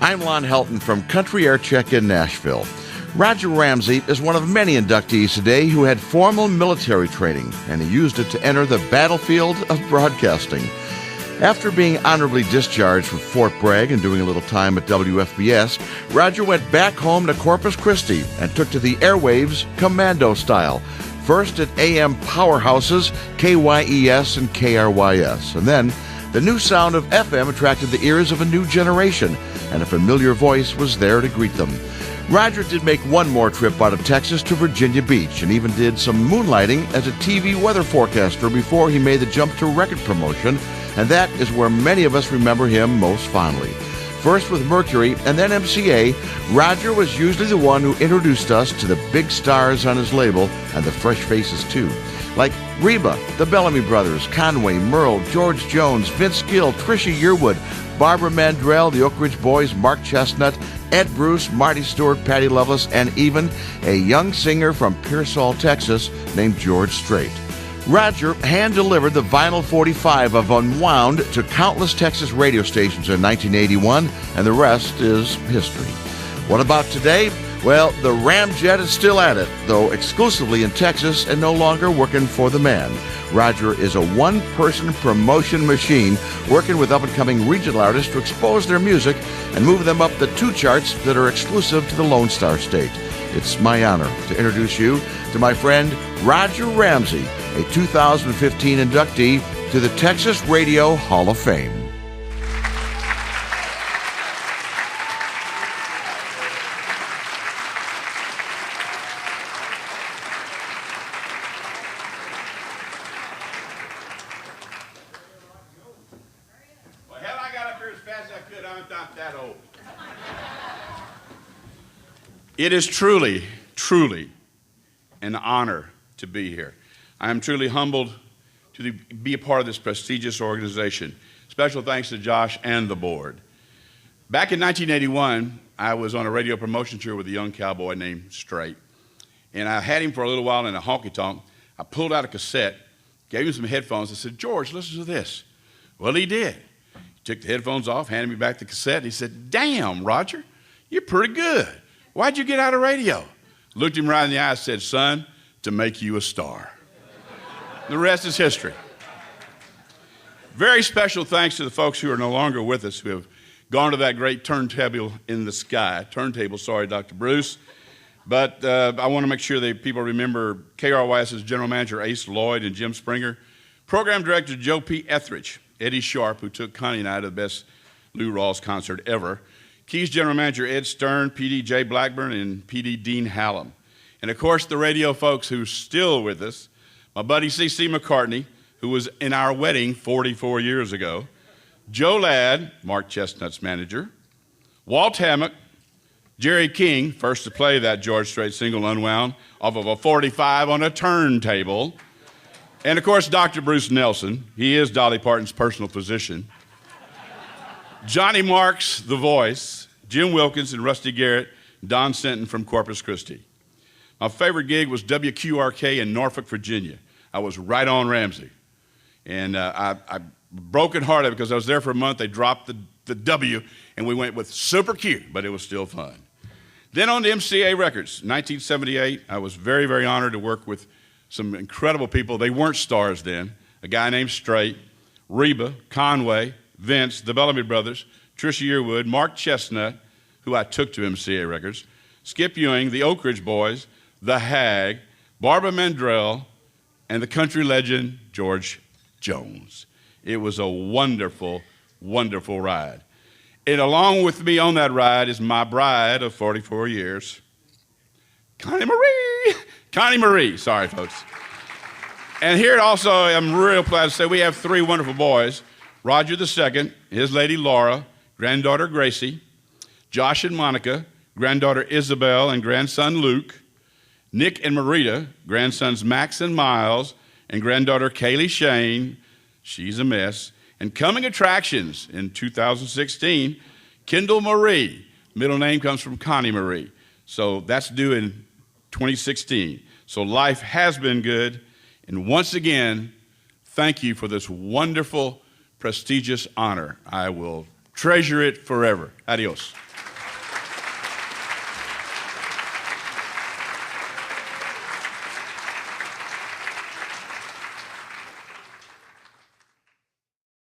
I'm Lon Helton from Country Air Check in Nashville. Roger Ramsey is one of many inductees today who had formal military training, and he used it to enter the battlefield of broadcasting. After being honorably discharged from Fort Bragg and doing a little time at WFBS, Roger went back home to Corpus Christi and took to the airwaves commando style. First at AM powerhouses KYES and KRYS, and then the new sound of FM attracted the ears of a new generation, and a familiar voice was there to greet them. Roger did make one more trip out of Texas to Virginia Beach and even did some moonlighting as a TV weather forecaster before he made the jump to record promotion, and that is where many of us remember him most fondly. First with Mercury and then MCA, Roger was usually the one who introduced us to the big stars on his label and the fresh faces too, like Reba, the Bellamy Brothers, Conway, Merle, George Jones, Vince Gill, Trisha Yearwood, Barbara Mandrell, the Oak Ridge Boys, Mark Chestnut, Ed Bruce, Marty Stewart, Patty Loveless, and even a young singer from Pearsall, Texas, named George Strait. Roger hand-delivered the vinyl 45 of Unwound to countless Texas radio stations in 1981, and the rest is history. What about today? Well, the Ramjet is still at it, though exclusively in Texas and no longer working for the man. Roger is a one-person promotion machine working with up-and-coming regional artists to expose their music and move them up the two charts that are exclusive to the Lone Star State. It's my honor to introduce you to my friend Roger Ramsey, a 2015 inductee to the Texas Radio Hall of Fame. It is truly, truly an honor to be here. I am truly humbled to be a part of this prestigious organization. Special thanks to Josh and the board. Back in 1981, I was on a radio promotion tour with a young cowboy named Strait, and I had him for a little while in a honky-tonk. I pulled out a cassette, gave him some headphones. I said, "George, listen to this." Well, he did. He took the headphones off, handed me back the cassette, and he said, "Damn, Roger, you're pretty good. Why'd you get out of radio?" Looked him right in the eye and said, "Son, to make you a star." The rest is history. Very special thanks to the folks who are no longer with us, who have gone to that great turntable in the sky. Turntable, sorry, Dr. Bruce. But I want to make sure that people remember KRYS's general manager, Ace Lloyd, and Jim Springer, program director Joe P. Etheridge, Eddie Sharp, who took Connie and I to the best Lou Rawls concert ever, Keys general manager Ed Stern, PD Jay Blackburn, and PD Dean Hallam. And of course, the radio folks who are still with us, my buddy C.C. McCartney, who was in our wedding 44 years ago, Joe Ladd, Mark Chestnut's manager, Walt Hammock, Jerry King, first to play that George Strait single Unwound off of a 45 on a turntable, and of course, Dr. Bruce Nelson. He is Dolly Parton's personal physician. Johnny Marks, the voice, Jim Wilkins and Rusty Garrett, Don Sinton from Corpus Christi. My favorite gig was WQRK in Norfolk, Virginia. I was right on Ramsey. And I broken-hearted because I was there for a month. They dropped the W, and we went with Super Q, but it was still fun. Then on to MCA Records. 1978, I was very, very honored to work with some incredible people. They weren't stars then. A guy named Strait, Reba, Conway, Vince, the Bellamy Brothers, Trisha Yearwood, Mark Chestnut, who I took to MCA Records, Skip Ewing, the Oak Ridge Boys, The Hag, Barbara Mandrell, and the country legend, George Jones. It was a wonderful, wonderful ride. And along with me on that ride is my bride of 44 years, Connie Marie. Connie Marie, sorry, folks. And here also, I'm real glad to say we have three wonderful boys. Roger II, his lady Laura, granddaughter Gracie, Josh and Monica, granddaughter Isabel and grandson Luke, Nick and Marita, grandsons Max and Miles, and granddaughter Kaylee Shane, she's a mess, and coming attractions in 2016, Kendall Marie, middle name comes from Connie Marie, so that's due in 2016. So life has been good, and once again, thank you for this wonderful, prestigious honor. I will treasure it forever. Adios.